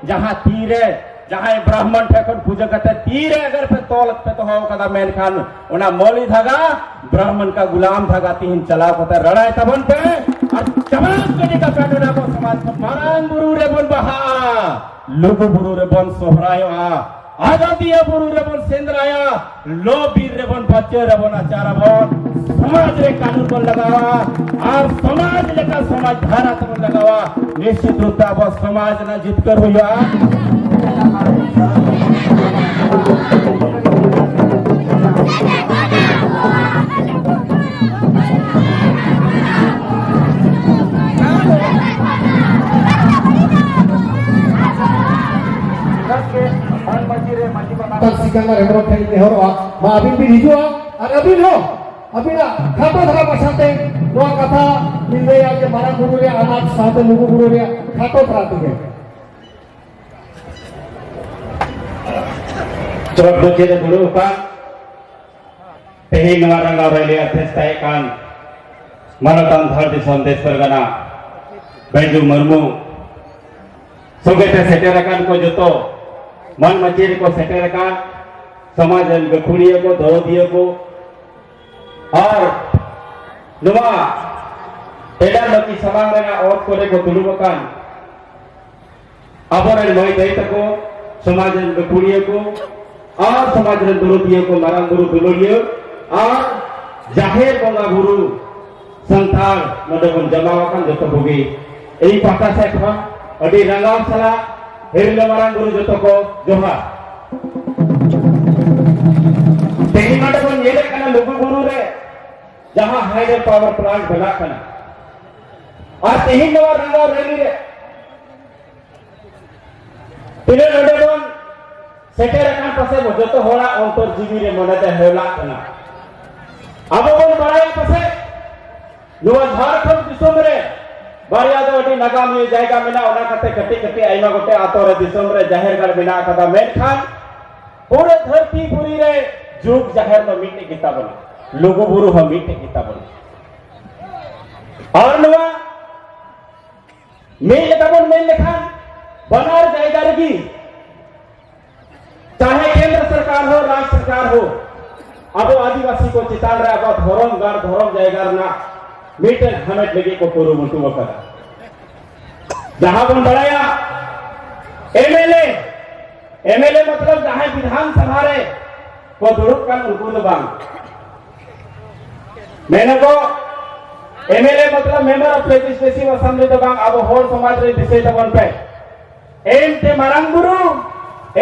जहां तीरे जहां ब्राह्मण ठेकन पूजा करते तीरे अगर पे तोल पे तो हो कदा मेन खान उना मौली धागा ब्राह्मण का गुलाम धागा तीन चला कोते रड़ाई तबन पे और चमाक के का पेटोना को समाज को मारांग गुरु रे बन बहा लोगो गुरु रे बन सोहरायो आजादिया गुरु रे बन सेंद्राया लो बीर रे बन बच्चे रे बन आचार बन समाज रे कानून बन लगावा और समाज लेका समाज धारा बन लगावा निश्चित रूप से अब समाज ना जीत कर हुआ Sikanggar yang berkait dengan orang, maafin bini juga, ada bini lah, kata dalam pasante, dua kata bini yang marah guru dia, anak satu lugu guru dia, kata berarti ke. Coba bukti dulu Pak, ini mengarang orang lihat testaikan, manatan thar di sondes pergana, Bendu Murmu, sugete seterakan ko joto. मन मचेरे को shutter का समाज गखुड़ियों को दरोदियों को और नुमा एडा lucky समाज में और कोरे को तुलुमकान अबोरन मोई दैत को समाज गखुड़ियों को और समाज दरोदियों को मारांग गुरु दुलोरियो और जाहेर बंगा गुरु संथाल नदबन जमावाkan जतो बुगी एई पाता से खा अडी रंगाव सला हिरले मारांग गुरु जतो को जोहार तेही नडे बन येले कना लोगो गुरु रे जहां हाइडल पावर प्लांट बना कना और तेही नवा रंगाव रेली रे तिने नडे बन सेटेर कान पासे जतो होला अंतर जीवी रे मनते हेला कना अब बन बड़ाई पासे नवा झारखंड दिसम रे बारिया दो अटी नागामी जायगा मेना ओना कते कटी कटी आइमा गोटे आतोरे दिसम रे जाहेरगढ़ मेना कदा मेनखान पूरे धरती पुरी रे जुग जाहेर नो मीटे गीता बने लोगो बुरु हम मीटे गीता बने और नवा मेल तबन मेल लेखान बनार जायगा रगी चाहे केंद्र सरकार हो राज्य सरकार हो अब आदिवासी को चितान रे अब धरम गार धरम जायगा ना मीटर हमें लगे को पूर्व मुटु वकर जहां बन बढ़ाया एमएलए मतलब जहां विधानसभा रे को दुरुप का उनको बांग मैंने को एमएलए मतलब मेंबर ऑफ लेजिस्लेटिव असेंबली तो बांग अब होर समाज रे दिसे तबन पे एम ते मारांग गुरु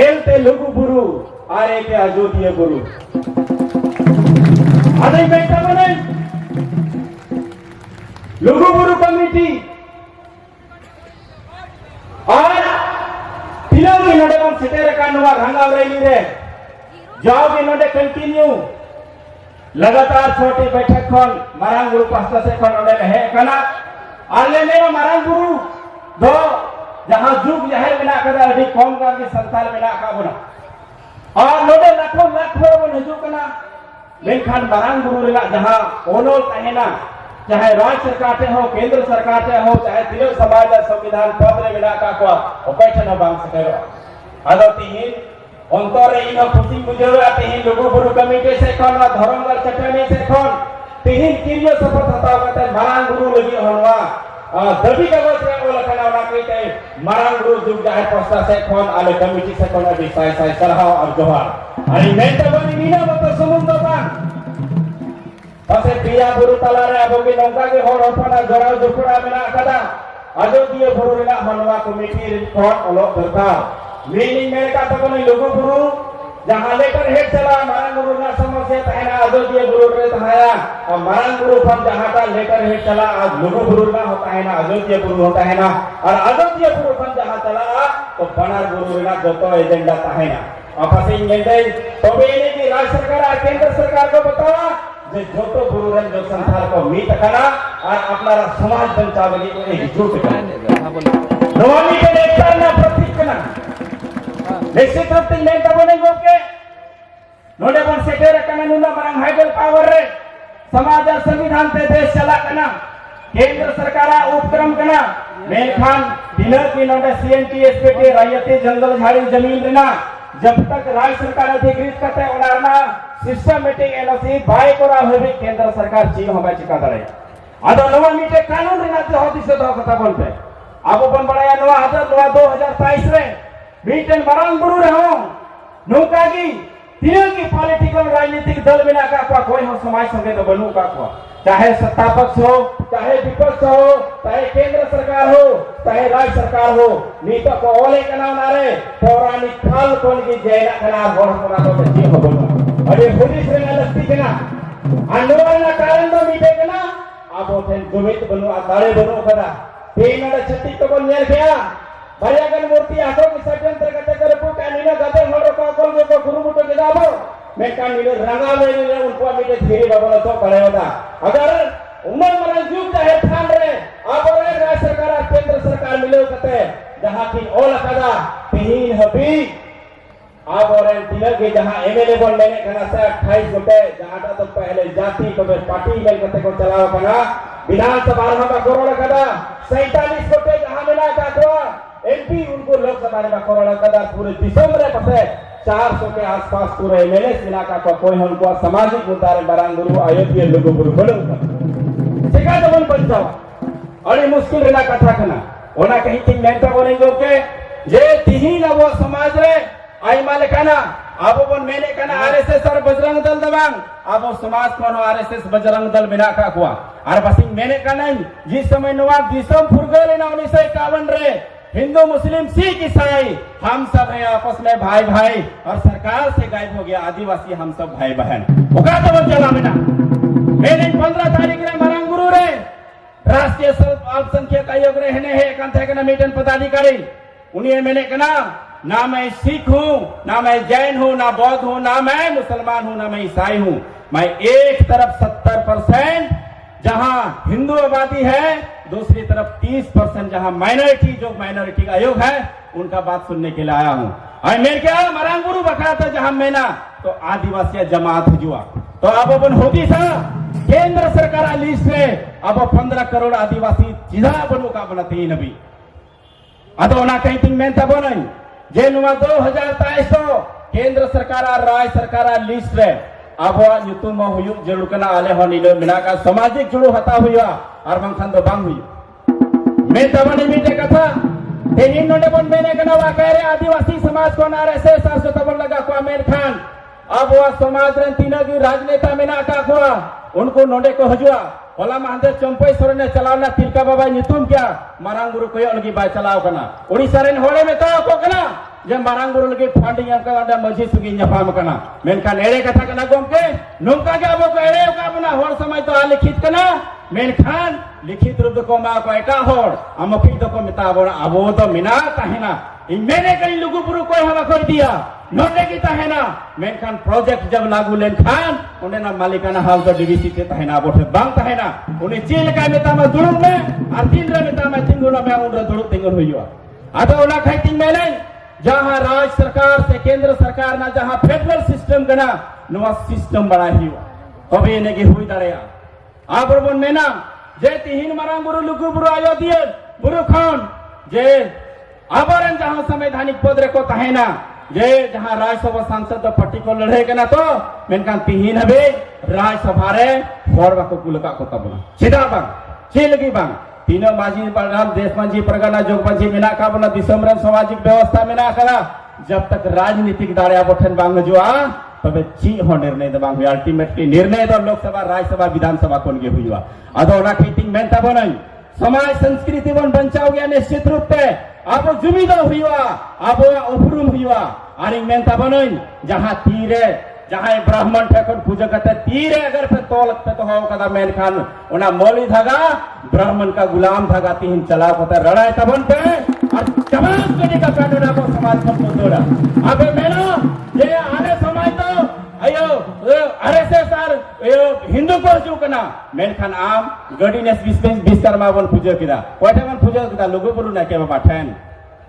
एम ते लुगु गुरु आरे के अजोदिया गुरु आदि बेटा बने लोगो गुरु कमिटी और तीनों की नोडे बन सेटेर का नवा रंगाव रैली रे जाओ की नोडे कंटिन्यू लगातार छोटी बैठक खन मारांग गुरु पास्ता से खन नोडे है कना आले में मारांग गुरु दो जहां जुग जहर बिना कर अभी कौम का के संताल बिना का बना और नोडे लाखों बन हिजू कना मेनखान मारांग गुरु रे जहां ओनोल तहेना चाहे राज्य सरकार से हो केंद्र सरकार से हो चाहे तिलो समाज संविधान पद रे बिना का को ओपैठन बांग सकेरो आदो तीन अंतर इन खुशी बुझेवा तीन लोगो गुरु कमिटी से कोन धर्मगढ़ चटनी से कोन तीन किरियो शपथ हताव करते मारांग गुरु लगी होनवा दबी कागज रे ओ लखना ना कहते मारांग गुरु जुग जाहे पस्ता से कोन आले कमिटी से कोन भी साई सरहाव और जोहार अनि मेंटा बनी नीना मत समुद्र बांग पासे पिया गुरु तला रे अब के नौका के होर होपना जराव जुकुड़ा मेना कदा अजोदिया गुरु रे मनवा कमिटी रिपोर्ट अलो करता मीनिंग में का तो कोई लोगो गुरु जहां लेकर हेड चला मारांग गुरु ना समस्या तहना अजोदिया गुरु रे तहाया और मारांग गुरु फन जहां का लेकर हेड चला आज लोगो गुरु ना होता है ना अजोदिया गुरु होता है ना और अजोदिया गुरु फन जहां चला तो बना गुरु ना जोतो एजेंडा तहना आपस में इंगे तो भी ने की राज्य सरकार और केंद्र सरकार को बतावा जे जोतो गुरु रन जो संसार को मीत करा और अपना समाज बचावे को एकजुट करा नवामी के एकता ना प्रतीक कना निश्चित रूप से मेंटा बने गोके नोडे बन सेटेर कना नुना बरंग हाइडल पावर रे समाज संविधान पे देश चला कना केंद्र सरकार उपक्रम कना मेलखान दिनर की नोटे सीएनटी एसपीटी रायती जंगल झाड़ी जमीन लेना जब तक राज्य सरकार अधिकृत करते उनारना सिस्टमेटिक एनओसी बाय कोरा होबे केंद्र सरकार ची होबे चिका दरे आदो नवा मीटे कानून रेना जो हदिस दो कथा बोलते अब अपन बड़ाया नवा हजार नवा 2023 रे मीटन मरांग बुरु रहो नौका की तीनों की पॉलिटिकल राजनीतिक दल बिना का कोई हो समाज संगे तो बनू का चाहे सत्ता पक्ष हो चाहे विपक्ष हो चाहे केंद्र सरकार हो चाहे राज्य सरकार हो नीतो को ओले कना नारे पौराणिक काल कोन की जैना कना होर कोना तो जी हो बोलो अरे पुलिस रे लगती कना अंडोर ना कारण तो मीटे कना अब ओथेन गोवित बनो आतारे बनो कदा तेन छत्ती तो को नेर गया बरियागन मूर्ति आतो की षड्यंत्र करते करपो कानीना गते मोरो को कोल को गुरुमुटो गिदाबो मैं कानीले रंगा में उनको मीटे धीरे बाबा तो पड़े होता अगर उमर मरन जुग चाहे ठान रे अब रे राज्य सरकार और केंद्र सरकार मिले कते जहां की ओल कदा तीन हबी अब रे दिनर के जहां एमएलए बोल लेने कना से 28 गोटे जहां तो पहले जाति को पार्टी में कते को चलाओ कना विधानसभा में करोड़ कदा 47 गोटे जहां मिला का एमपी उनको लोकसभा में करोड़ कदा पूरे दिसंबर पसे 400 के आसपास पूरे एमएलए इलाका को कोई हमको सामाजिक मुद्दा रे बरांगुरु अयोध्या लोगों को बोलो सिका तो बन पंचाव अरे मुश्किल रेला कथा कना ओना कहीं तीन मेंटा बोलेंगे के जे तिहिन वो समाज रे आई मालिकाना अब बन मैंने कना आरएसएस और बजरंग दल दबांग अब समाज कोन आरएसएस बजरंग दल बिना का हुआ और बसिंग मैंने कना जिस समय नवाब दिसम फुरगल ना 1951 रे हिंदू मुस्लिम सिख ईसाई हम सब हैं आपस में भाई भाई और सरकार से गायब हो गया आदिवासी हम सब भाई बहन होगा तो बन चला बेटा मैंने 15 तारीख रे मरंगुरु रे राष्ट्रीय अल्पसंख्यक आयोग रे हने है कंथे कना मीटन पदाधिकारी उन्हें मैंने कहा ना मैं सिख हूं ना मैं जैन हूं ना बौद्ध हूं ना मैं मुसलमान हूं ना मैं ईसाई हूं मैं एक तरफ 70% जहां हिंदू आबादी है दूसरी तरफ 30% जहां माइनॉरिटी जो माइनॉरिटी आयोग है उनका बात सुनने के लिए आया हूं और मैं क्या मरांगुरु बखरा था जहां मैना तो आदिवासी जमात हुआ तो अब अपन होती सा केंद्र सरकार लिस्ट है अब 15 करोड़ आदिवासी जिला बनो का बनाते ही नबी अतो ना कहीं तिंग में तब नहीं जे नुआ 2023 तो केंद्र सरकार और राज्य सरकार लिस्ट रे अब युतुम हुयु जरूर कना आले हो नीलो मिला का सामाजिक जुड़ो हता हुआ और बंखन तो बांग हुई मैं तब नहीं मीटे कथा तेनिन नोडे बन मैंने कना वा कह रे आदिवासी समाज को आरएसएस सासो तब लगा को आमिर खान अब वह समाज रे तीनों की राजनेता में ना का हुआ उनको नोडे को हजुआ होला महादेव चंपई सोरेन ने चलावना तिलका बाबा नितुम क्या मारांगुरु कोई अलगी बाय चलाव कना ओडिसा रेन होले में तो को कना जे मारांगुरु लगी फंडिंग का अंडा मजी सुगी नफाम कना मेनका नेड़े कथा कना गोमके नोंका के अब को एड़े का बना होर समय तो आ लिखित कना मेन खान लिखित रूप को मा को एका होर अमकी तो को मिता बोना अबो तो मिना ताहिना इन मैंने करी लुगु पुरु कोई हवा कर दिया नोटे की ताहिना मेन खान प्रोजेक्ट जब लागू लेन खान उन्हें ना मालिकाना हाल तो डीवीसी के ताहिना बोठे बांग ताहिना उन्हें चील का मिता में दुड़ू में और तीन रे मिता में तिंगुना में उन दुड़ू तिंगुन हुईवा आतो उना खाई तिंग में नहीं जहां राज्य सरकार से केंद्र सरकार ना जहां फेडरल सिस्टम कना नवा सिस्टम बना हुआ तबे ने की हुई दरेया आबरबन में ना जे तिहिन मरांगुरु लुगु बुरु अयोध्या बुरु खान जे आबरन जहां संवैधानिक पद रे को ताहिना जे जहां राज्यसभा सांसद तो पर्टिकुलर लड़े कना तो मेनकान तिहिन हबे राज्यसभा रे फोरवा को कुलका को तबना सीधा बांग चिलगी बांग तीनों माजी प्रधान देश मंजी परगना जोगपंजी मिना का बना दिसंबर सामाजिक व्यवस्था मिना करा जब तक राजनीतिक दाड़िया बठन बांग जुआ तबे ची हो निर्णय दबांग हुई अल्टीमेटली निर्णय तो लोकसभा राज्यसभा विधानसभा कोन के हुआ अदो ना कीटिंग मेंता बनई समाज संस्कृति बन बचाओ गया निश्चित रूप से अब जुमीदो हुआ अब उपरुम हुआ अरे मेंता बनई जहां तीरे जहां ब्राह्मण ठेकन पूजा करते तीरे अगर पे तोल पे तो हो कदा मेन खान उना मौली धागा ब्राह्मण का गुलाम धागा तीन चला पता रड़ा तबन पे और जवाब करने का पैटर्न को समाज को तोड़ा अब मेनो ये आने समाज तो अयो आरएसएस आर हिंदू को जो कना मेन खान आम गडीनेस विश्वकर्मा बन पूजा किदा कोटे बन पूजा किदा लोगो बोलू ना के बाबा ठेन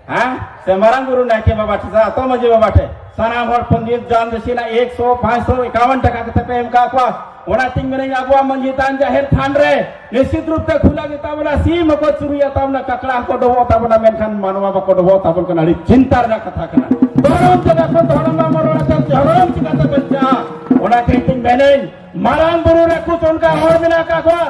हां से मरांगुरु ना के बाबा ठसा तो मजे बाबा ठे sanam hor pandit jan desina 100 500 51 taka kate pe em ka kwa ona ting meneng abua manjitan jahir than re nisit rup te khula kita bana sim ko churuya tamna kakla ko dobo tabana menkhan manwa ba ko dobo tabon kana li cintar na katha kana dorom jaga ko dorom ma morona tam jorom cikata banca ona ting meneng marang buru re kuton ka hor mena ka kwa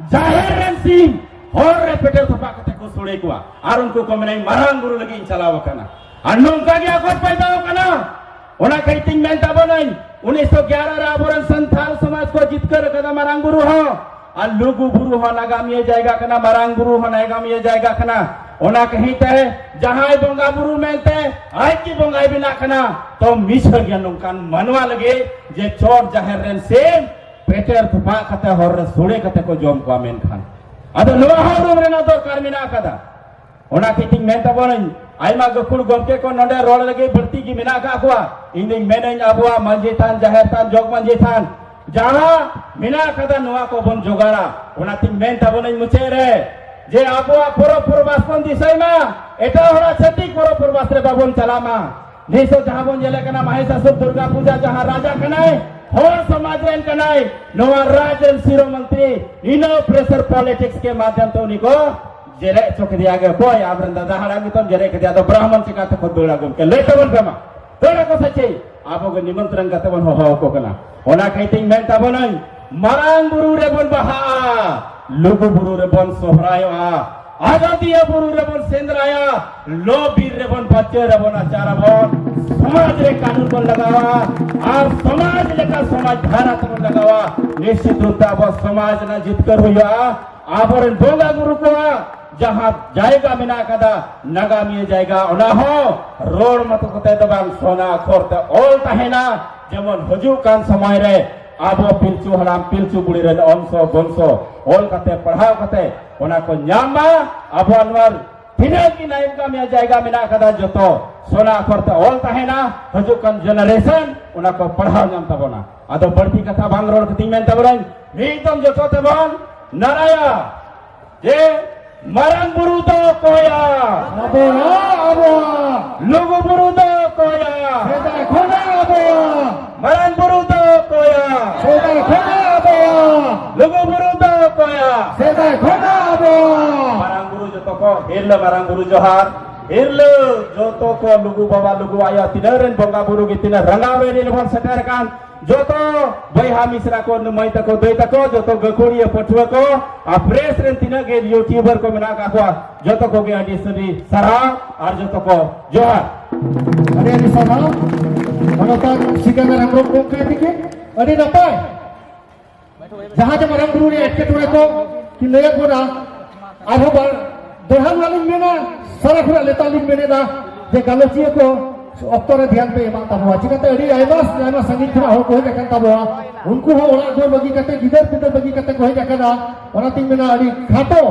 jahir ren sim hor re petel thapa kate ko sore kwa arun ko meneng marang buru lagi incalaw kana anong ka gya kot paida kana ona ting men tabonai 1911 रे आबोरन संथाल समाज को जीतकर कदा मरांग गुरु हो और लुगु गुरु हो नागामी जाएगा कना मरांग गुरु हो नागामी जाएगा कना ओना कहीं ते जहां बोंगा गुरु मेनते आई की बोंगा बिना कना तो मिसर ज्ञान नोकान मनवा लगे जे चोर जाहिर रेन से पेटर थपा कते होर सुड़े कते को जोम को मेन खान अदो नवा होर रेना तो कारमिना कदा ओना किटिंग मेनता बोलन आइमा गकुल गमके को नडे रोड लगे बढ़ती की मिना का हुआ इंदिंग मेनेज अबुआ मंजिथान जाहिर थान जोग मंजिथान जहां मिना कदा नवा को बन जोगाड़ा ओना तिंग मेन तबोन मुचे रे जे अबुआ पुरो पूर्वास्पन दिसय मा एटा होरा छति पुरो पूर्वास्त्रे बाबन चलामा निसो जहां बन जेले कना महिषासुर दुर्गा पूजा जहां राजा कनाय होर समाज रेन कनाय नवा राजन सिरो मंत्री इनो प्रेशर पॉलिटिक्स के माध्यम तो उनको जेरे चोक दिया गया कोई आबरन दादा हड़ागी तो जेरे के दिया तो ब्राह्मण चिका तो खुद बेड़ा गुम के लेते बन बेमा तोड़ा को सच्चे आपो को निमंत्रण करते बन हो को कना ओना कहितिंग मेन तबनई मरांग गुरु रे बन बहा लुगु गुरु रे बन सोहरायो आ आजादिया गुरु रे बन सेंद्राया लो वीर रे बन बच्चे रे बन आचार बन समाज रे कानून बन लगावा और समाज लेका समाज धारा बन लगावा निश्चित रूप से अब समाज ना जीतकर हुआ आबरन बोगा गुरु को जहां जाएगा मिना कदा नगामी जाएगा ओना हो रोड मत कोते दबाम सोना खोरते ओल तहेना जेमन हजू कान समय रे आबो पिलचू हराम पिलचू बुड़ी रे अंशो बंशो ओल कते पढ़ाव कते ओना को न्यामा आबो अनवर तिना की नाइम का मिया जाएगा मिना कदा जतो सोना खोरते ओल तहेना हजू कान जनरेशन ओना को पढ़ाव नाम तबोना आदो बढ़ती कथा बांग रोड कति मेन तबरन एकदम जतो तबन नाराया जे मरंग बुरु तो कोया अबो लोगो बुरु तो कोया सेदा खोना अबो मरंग बुरु तो कोया सेदा खोना अबो लोगो बुरु तो कोया सेदा खोना अबो मरंग बुरु जो को हिरले मरंग बुरु जोहार हिरले जो तो को लुगु बाबा लुगु आया तिनरेन बंगा बुरु की तिन रंगावे रे बन सटर कान जो तो बैहा मिश्रा को नमय तको दोय तको जो तो गखोड़िया पठुआ को आ प्रेस रेन तिना के यूट्यूबर को मिना का हुआ जो तो को के आदिसरी सरा और जो तो को जोहार अरे अरे सभा मनोतान सिकंदर हम लोग को कहते के अरे नपाय जहां जब मरम गुरु ने एटके टोरे को कि ले को ना आधो बार दोहन वाली में ना सारा खुरा लेता लिन में ना जे गलोचिए को अक्टोरे ध्यान पे एमा तबवा चिकते अड़ी आइमास संगीत खुरा हो को देखन तबवा उनको हो ओला जो बगी कते गिदर पिदर बगी कते को है जकना ओना तिंग में ना अड़ी खातो